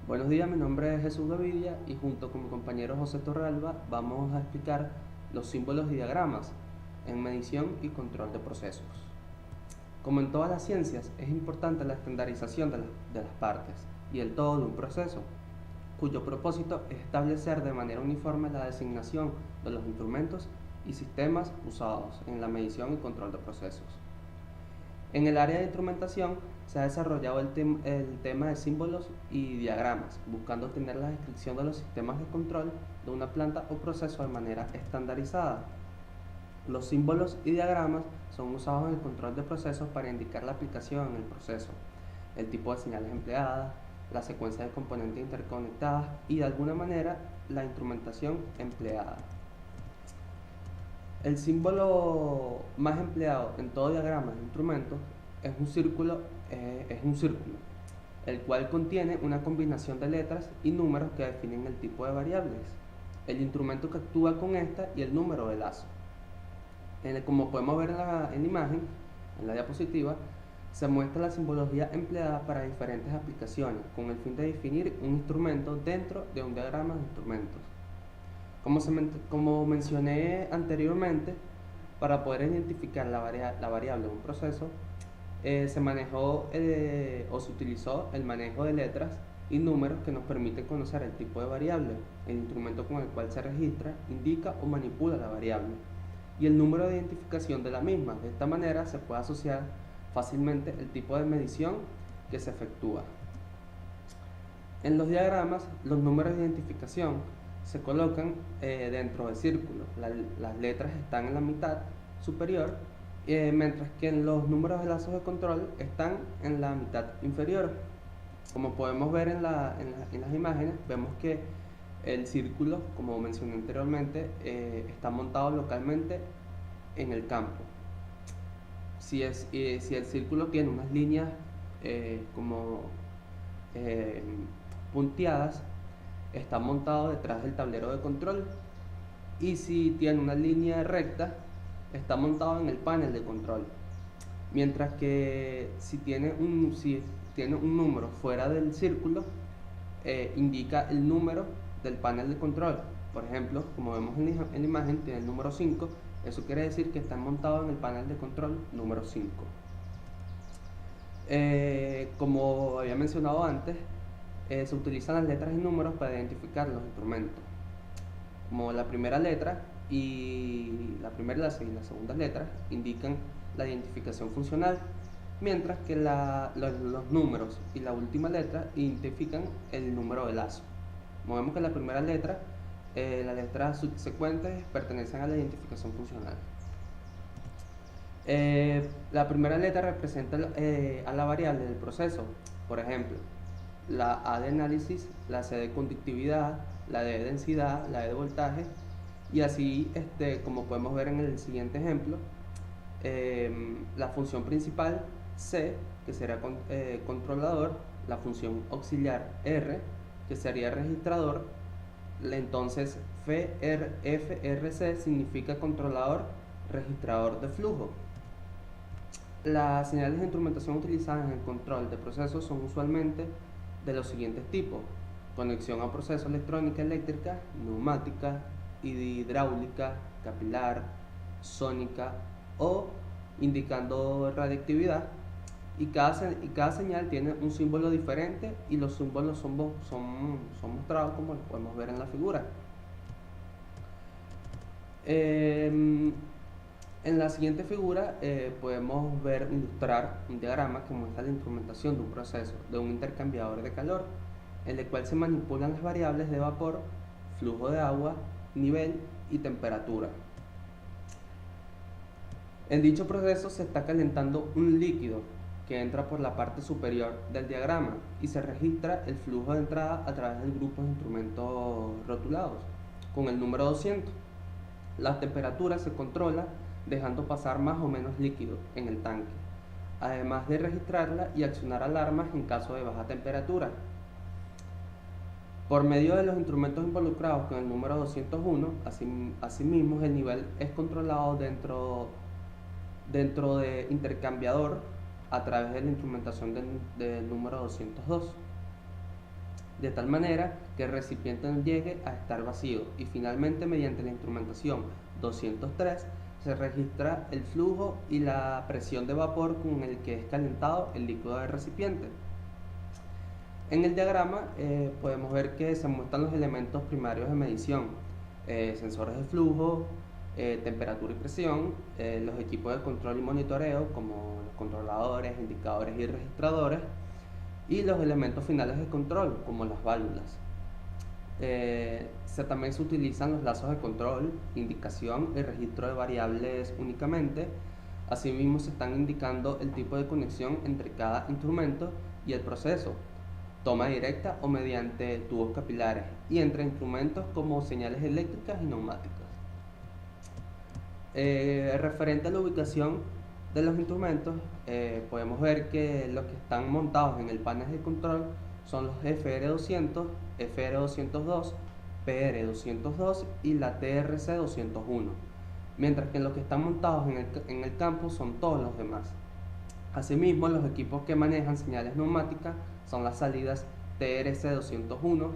Buenos días, mi nombre es Jesús Gavidia y junto con mi compañero José Torralba vamos a explicar los símbolos y diagramas en medición y control de procesos. Como en todas las ciencias, es importante la estandarización de las partes y el todo de un proceso, cuyo propósito es establecer de manera uniforme la designación de los instrumentos y sistemas usados en la medición y control de procesos. En el área de instrumentación se ha desarrollado el tema de símbolos y diagramas, buscando obtener la descripción de los sistemas de control de una planta o proceso de manera estandarizada. Los símbolos y diagramas son usados en el control de procesos para indicar la aplicación en el proceso, el tipo de señales empleadas, la secuencia de componentes interconectadas y de alguna manera la instrumentación empleada. El símbolo más empleado en todo diagrama de instrumentos es un círculo, el cual contiene una combinación de letras y números que definen el tipo de variables, el instrumento que actúa con esta y el número de lazo. Como podemos ver en la imagen, en la diapositiva, se muestra la simbología empleada para diferentes aplicaciones con el fin de definir un instrumento dentro de un diagrama de instrumentos. Como mencioné anteriormente, para poder identificar la variable de un proceso, se manejó o se utilizó el manejo de letras y números que nos permiten conocer el tipo de variable, el instrumento con el cual se registra, indica o manipula la variable y el número de identificación de la misma. De esta manera se puede asociar fácilmente el tipo de medición que se efectúa. En los diagramas, los números de identificación se colocan dentro del círculo. Las letras están en la mitad superior, mientras que los números de lazos de control están en la mitad inferior. Como podemos ver en las imágenes, vemos que el círculo, como mencioné anteriormente, está montado localmente en el campo. Si el círculo tiene unas líneas como eh, punteadas, está montado detrás del tablero de control, y si tiene una línea recta, está montado en el panel de control. Mientras que si tiene un número fuera del círculo, indica el número del panel de control. Por ejemplo, como vemos en la imagen, tiene el número 5. Eso quiere decir que está montado en el panel de control número 5. Como había mencionado antes, se utilizan las letras y números para identificar los instrumentos. Como la primera letra y la segunda letra indican la identificación funcional, mientras que los números y la última letra identifican el número de lazo. Como vemos que la primera letra, las letras subsecuentes pertenecen a la identificación funcional. La primera letra representa a la variable del proceso. Por ejemplo, la A de análisis, la C de conductividad, la D de densidad, la E de voltaje, y así como podemos ver en el siguiente ejemplo, la función principal C, que será controlador, la función auxiliar R, que sería registrador. Entonces FRC significa controlador registrador de flujo. Las señales de instrumentación utilizadas en el control de procesos son usualmente de los siguientes tipos: conexión a proceso electrónica eléctrica, neumática, hidráulica, capilar, sónica o indicando radiactividad, y cada señal tiene un símbolo diferente y los símbolos son mostrados como lo podemos ver en la figura. En la siguiente figura podemos ilustrar un diagrama que muestra la instrumentación de un proceso de un intercambiador de calor, en el cual se manipulan las variables de vapor, flujo de agua, nivel y temperatura. En dicho proceso se está calentando un líquido que entra por la parte superior del diagrama y se registra el flujo de entrada a través del grupo de instrumentos rotulados con el número 200. La temperatura se controla dejando pasar más o menos líquido en el tanque, además de registrarla y accionar alarmas en caso de baja temperatura. Por medio de los instrumentos involucrados con el número 201, asimismo el nivel es controlado dentro de intercambiador a través de la instrumentación del número 202. de tal manera que el recipiente no llegue a estar vacío. Y finalmente, mediante la instrumentación 203, se registra el flujo y la presión de vapor con el que es calentado el líquido del recipiente. En el diagrama podemos ver que se muestran los elementos primarios de medición, sensores de flujo, temperatura y presión, los equipos de control y monitoreo como los controladores, indicadores y registradores, y los elementos finales de control como las válvulas. También se utilizan los lazos de control, indicación y registro de variables únicamente. Asimismo, se están indicando el tipo de conexión entre cada instrumento y el proceso, toma directa o mediante tubos capilares, y entre instrumentos como señales eléctricas y neumáticas. Referente a la ubicación de los instrumentos, podemos ver que los que están montados en el panel de control son los FR200, FR202, PR202 y la TRC201, mientras que los que están montados en el campo son todos los demás. Asimismo, los equipos que manejan señales neumáticas son las salidas TRC201,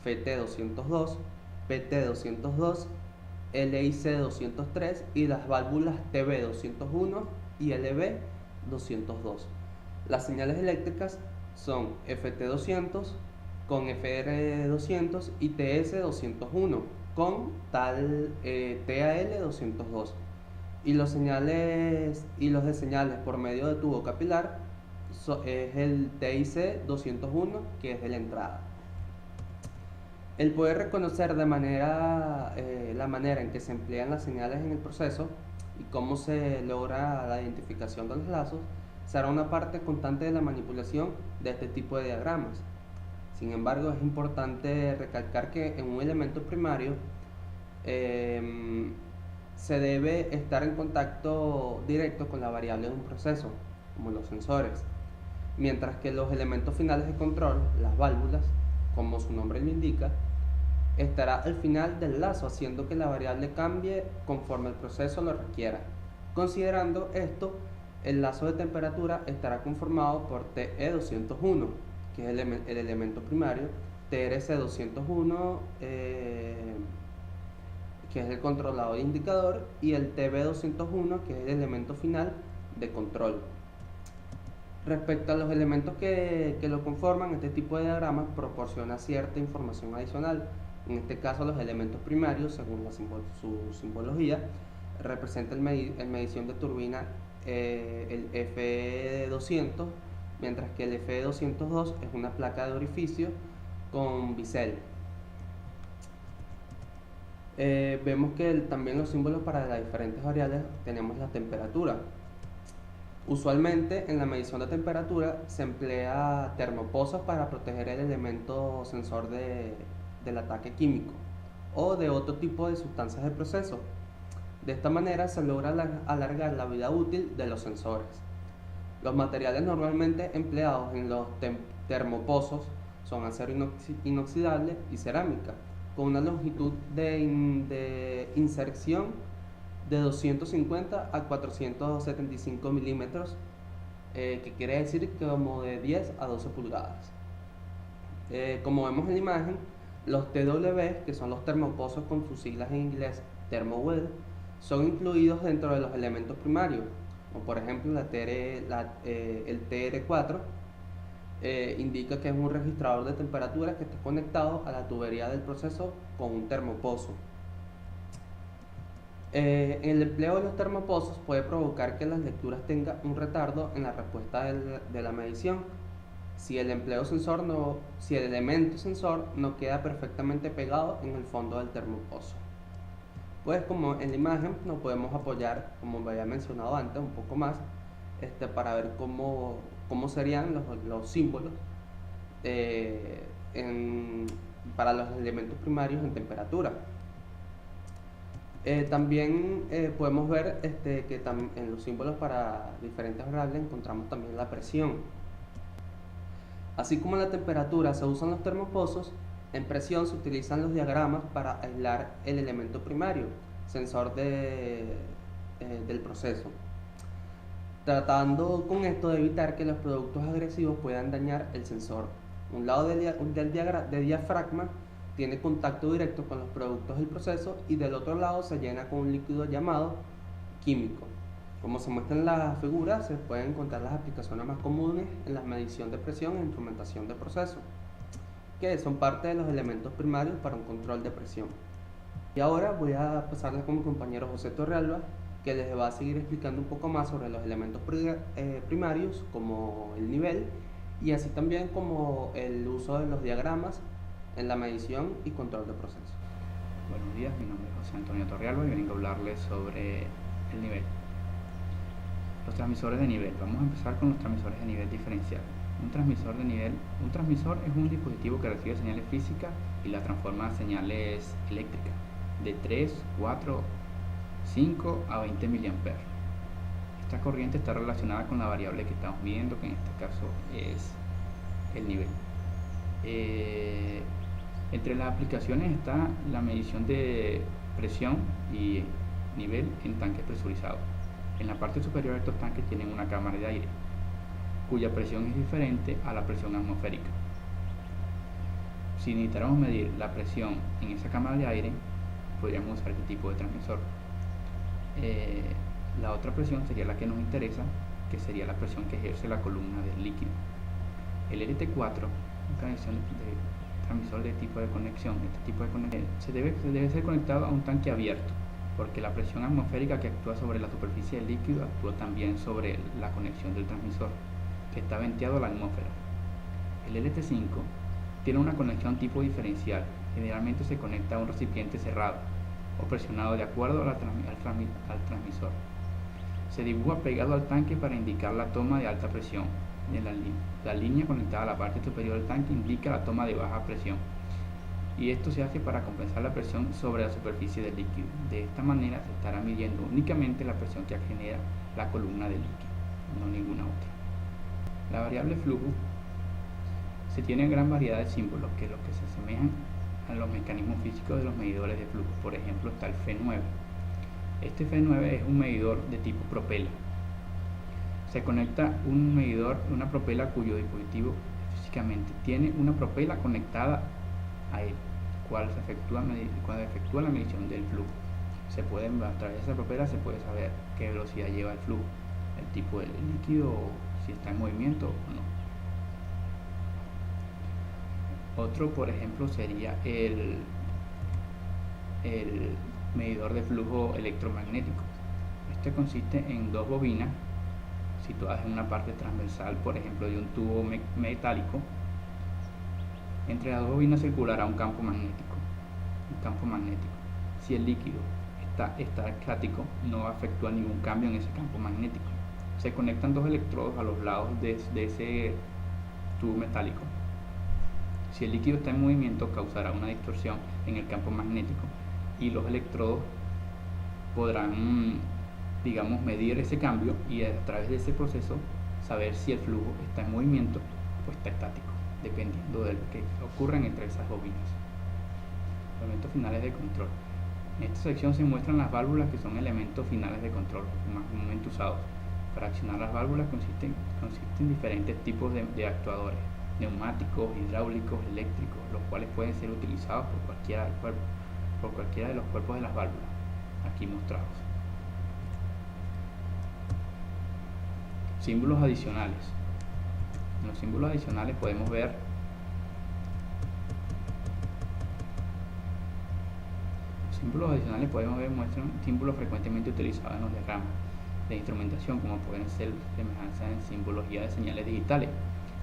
FT202, PT202, LIC203 y las válvulas TB201 y LB202. Las señales eléctricas son FT200 con FR200 y TS201 con TAL202. Y los de señales por medio de tubo capilar es el TIC201, que es de la entrada. El poder reconocer la manera en que se emplean las señales en el proceso y cómo se logra la identificación de los lazos será una parte constante de la manipulación de este tipo de diagramas. Sin embargo, es importante recalcar que en un elemento primario se debe estar en contacto directo con la variable de un proceso, como los sensores, mientras que los elementos finales de control, las válvulas, como su nombre lo indica, estará al final del lazo, haciendo que la variable cambie conforme el proceso lo requiera. Considerando esto, el lazo de temperatura estará conformado por TE201, que es el elemento primario, TRC201, que es el controlador indicador, y el TB201, que es el elemento final de control. Respecto a los elementos que lo conforman, este tipo de diagrama proporciona cierta información adicional. En este caso, los elementos primarios, según su simbología, representan el medición de turbina, el FE200, mientras que el FE202 es una placa de orificio con bisel. Vemos que también los símbolos para las diferentes variables tenemos la temperatura. Usualmente en la medición de temperatura se emplea termopozos para proteger el elemento sensor del ataque químico o de otro tipo de sustancias del proceso. De esta manera se logra alargar la vida útil de los sensores. Los materiales normalmente empleados en los termopozos son acero inoxidable y cerámica, con una longitud de inserción de 250 a 475 milímetros, que quiere decir como de 10 a 12 pulgadas. Como vemos en la imagen, los TW, que son los termopozos con sus siglas en inglés Thermowell, son incluidos dentro de los elementos primarios, como por ejemplo el TR4 indica que es un registrador de temperatura que está conectado a la tubería del proceso con un termopozo. El empleo de los termopozos puede provocar que las lecturas tengan un retardo en la respuesta de la medición si el elemento sensor no queda perfectamente pegado en el fondo del termopozo. Pues como en la imagen nos podemos apoyar, como me había mencionado antes, un poco más para ver cómo serían los símbolos para los elementos primarios en temperatura. También podemos ver que en los símbolos para diferentes variables encontramos también la presión. Así como en la temperatura se usan los termopozos, en presión se utilizan los diagramas para aislar el elemento primario, sensor del proceso, tratando con esto de evitar que los productos agresivos puedan dañar el sensor. Un lado del diafragma tiene contacto directo con los productos del proceso y del otro lado se llena con un líquido llamado químico. Como se muestra en la figura, se pueden encontrar las aplicaciones más comunes en la medición de presión e instrumentación de proceso, que son parte de los elementos primarios para un control de presión. Y ahora voy a pasarles con mi compañero José Torrealba, que les va a seguir explicando un poco más sobre los elementos primarios, como el nivel, y así también como el uso de los diagramas en la medición y control de procesos. Buenos días, mi nombre es José Antonio Torrealba y vengo a hablarles sobre el nivel. Los transmisores de nivel. Vamos a empezar con los transmisores de nivel diferencial. Un transmisor es un dispositivo que recibe señales físicas y las transforma a señales eléctricas de 3, 4, 5 a 20 mA. Esta corriente está relacionada con la variable que estamos viendo, que en este caso es el nivel. Entre las aplicaciones está la medición de presión y nivel en tanques presurizados. En la parte superior de estos tanques tienen una cámara de aire, cuya presión es diferente a la presión atmosférica. Si necesitáramos medir la presión en esa cámara de aire, podríamos usar este tipo de transmisor. La otra presión sería la que nos interesa, que sería la presión que ejerce la columna del líquido. El LT4, transmisor de tipo de conexión, se debe ser conectado a un tanque abierto, porque la presión atmosférica que actúa sobre la superficie del líquido actúa también sobre la conexión del transmisor, que está venteado a la atmósfera. El LT5 tiene una conexión tipo diferencial, generalmente se conecta a un recipiente cerrado o presionado de acuerdo al transmisor. Se dibuja pegado al tanque para indicar la toma de alta presión. La línea conectada a la parte superior del tanque indica la toma de baja presión, y esto se hace para compensar la presión sobre la superficie del líquido. De esta manera se estará midiendo únicamente la presión que genera la columna del líquido, no ninguna otra. La variable flujo. Se tiene gran variedad de símbolos que se asemejan a los mecanismos físicos de los medidores de flujo. Por ejemplo, está el F9. Este F9 es un medidor de tipo propela. Se conecta un medidor, una propela cuyo dispositivo físicamente tiene una propela conectada a él, cuando efectúa la medición del flujo. A través de esa propela se puede saber qué velocidad lleva el flujo, el tipo del líquido, o si está en movimiento o no. Otro, por ejemplo, sería el medidor de flujo electromagnético. Este consiste en dos bobinas situadas en una parte transversal, por ejemplo, de un tubo metálico. Entre las dos bobinas circulará un campo magnético. Si el líquido está estático, no va a efectuar ningún cambio en ese campo magnético. Se conectan dos electrodos a los lados de ese tubo metálico. Si el líquido está en movimiento, causará una distorsión en el campo magnético y los electrodos podrán, medir ese cambio y a través de ese proceso saber si el flujo está en movimiento o está estático, dependiendo de lo que ocurra entre esas bobinas. Elementos finales de control. En esta sección se muestran las válvulas, que son elementos finales de control más comúnmente usados. Para accionar las válvulas consisten diferentes tipos de actuadores: neumáticos, hidráulicos, eléctricos, los cuales pueden ser utilizados por cualquiera de los cuerpos de las válvulas, aquí mostrados. Símbolos adicionales. En los símbolos adicionales podemos ver muestran símbolos frecuentemente utilizados en los diagramas de instrumentación, como pueden ser semejanzas en simbología de señales digitales,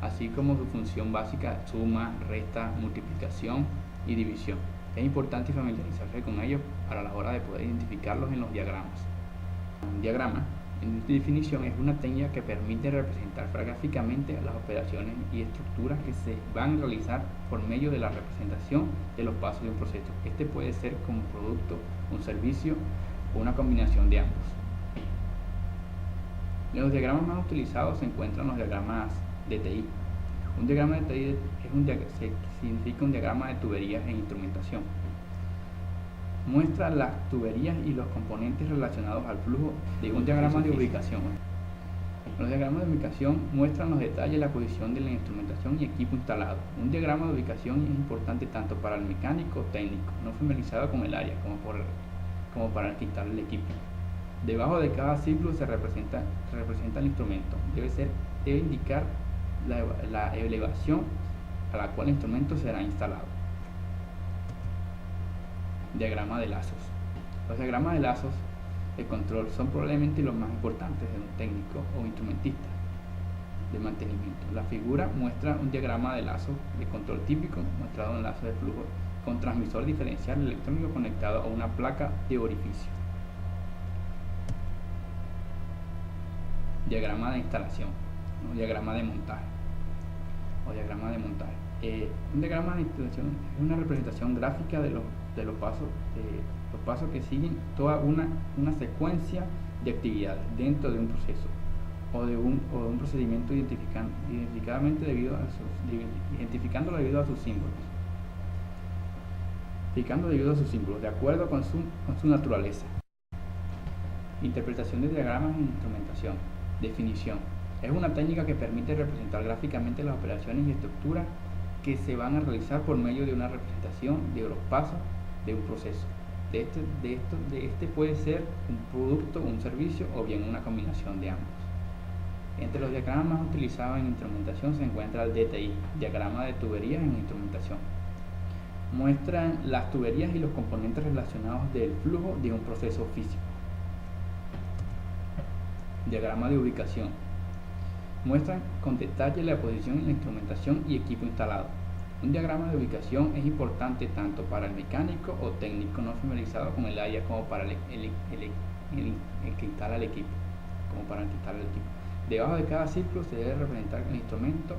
así como su función básica: suma, resta, multiplicación y división. Es importante familiarizarse con ellos para la hora de poder identificarlos en los diagramas. Un diagrama, en definición, es una técnica que permite representar gráficamente las operaciones y estructuras que se van a realizar por medio de la representación de los pasos de un proceso. Este puede ser como producto, un servicio o una combinación de ambos. En los diagramas más utilizados se encuentran los diagramas de TI. Un diagrama de TI significa un diagrama de tuberías e instrumentación. Muestra las tuberías y los componentes relacionados al flujo de un diagrama de ubicación. Los diagramas de ubicación muestran los detalles de la posición de la instrumentación y equipo instalado. Un diagrama de ubicación es importante tanto para el mecánico o técnico, no familiarizado con el área, como para el que instala el equipo. Debajo de cada círculo se representa el instrumento. Debe indicar la elevación a la cual el instrumento será instalado. Diagrama de lazos. Los diagramas de lazos de control son probablemente los más importantes de un técnico o instrumentista de mantenimiento. La figura muestra un diagrama de lazo de control típico, mostrado en un lazo de flujo con transmisor diferencial electrónico conectado a una placa de orificio. Diagrama de instalación, ¿no? Diagrama de montaje o diagrama de montaje. Un diagrama de instalación es una representación gráfica de los pasos que siguen toda una secuencia de actividades dentro de un proceso o de un procedimiento identificándolo debido a sus símbolos, de acuerdo con su naturaleza. Interpretación de diagramas en instrumentación. Definición. Es una técnica que permite representar gráficamente las operaciones y estructuras que se van a realizar por medio de una representación de los pasos de un proceso. Este puede ser un producto, un servicio o bien una combinación de ambos. Entre los diagramas más utilizados en instrumentación se encuentra el DTI, diagrama de tuberías en instrumentación. Muestran las tuberías y los componentes relacionados del flujo de un proceso físico. Diagrama de ubicación. Muestran con detalle la posición en la instrumentación y equipo instalado. Un diagrama de ubicación es importante tanto para el mecánico o técnico no familiarizado con el área como para el que instala el equipo. Debajo de cada círculo se debe representar el instrumento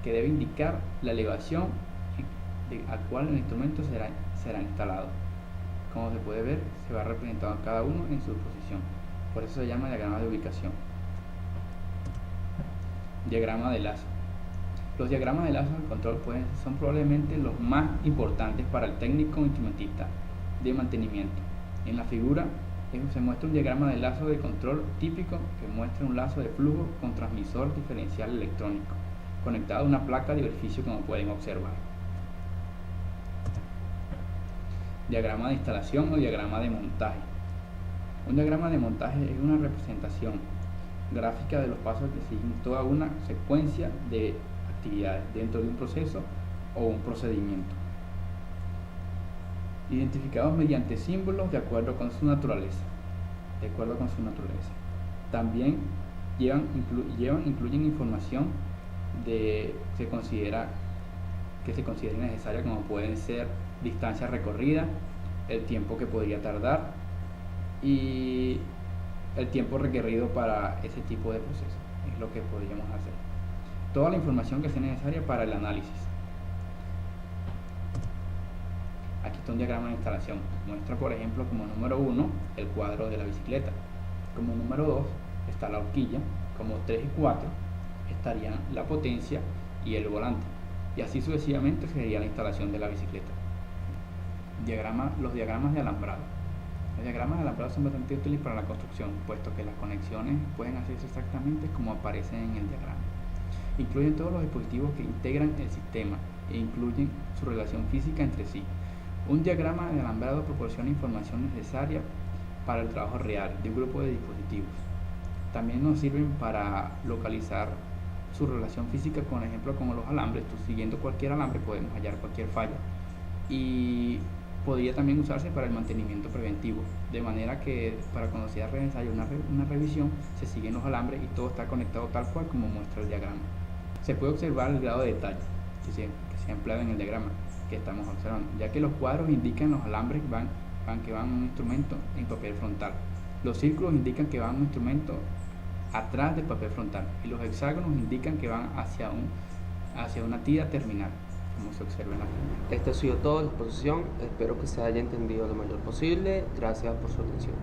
que debe indicar la elevación al cual el instrumento será instalado. Como se puede ver, se va representando cada uno en su posición. Por eso se llama diagrama de ubicación. Diagrama de lazo. Los diagramas de lazo de control son probablemente los más importantes para el técnico o instrumentista de mantenimiento. En la figura se muestra un diagrama de lazo de control típico que muestra un lazo de flujo con transmisor diferencial electrónico conectado a una placa de orificio, como pueden observar. Diagrama de instalación o diagrama de montaje. Un diagrama de montaje es una representación gráfica de los pasos que siguen toda una secuencia de actividades dentro de un proceso o un procedimiento, identificados mediante símbolos de acuerdo con su naturaleza. También incluyen información que se considera necesaria, como pueden ser distancia recorrida, el tiempo que podría tardar y el tiempo requerido para ese tipo de proceso. Es lo que podríamos hacer. Toda la información que sea necesaria para el análisis. Aquí está un diagrama de instalación. Muestra, por ejemplo, como número 1 el cuadro de la bicicleta. Como número 2 está la horquilla. Como 3 y 4 estarían la potencia y el volante. Y así sucesivamente sería la instalación de la bicicleta. Los diagramas de alambrado. Los diagramas de alambrado son bastante útiles para la construcción, puesto que las conexiones pueden hacerse exactamente como aparecen en el diagrama. Incluyen todos los dispositivos que integran el sistema e incluyen su relación física entre sí. Un diagrama de alambrado proporciona información necesaria para el trabajo real de un grupo de dispositivos. También nos sirven para localizar su relación física, por ejemplo, como los alambres. Siguiendo cualquier alambre podemos hallar cualquier falla. Y podría también usarse para el mantenimiento preventivo, de manera que para cuando sea necesaria una revisión se siguen los alambres y todo está conectado tal cual como muestra el diagrama. Se puede observar el grado de detalle que se ha empleado en el diagrama que estamos observando, ya que los cuadros indican los alambres que van a un instrumento en papel frontal, los círculos indican que van a un instrumento atrás del papel frontal y los hexágonos indican que van hacia una tira terminal, como se observa en la figura. Esto ha sido todo la exposición, espero que se haya entendido lo mayor posible. Gracias por su atención.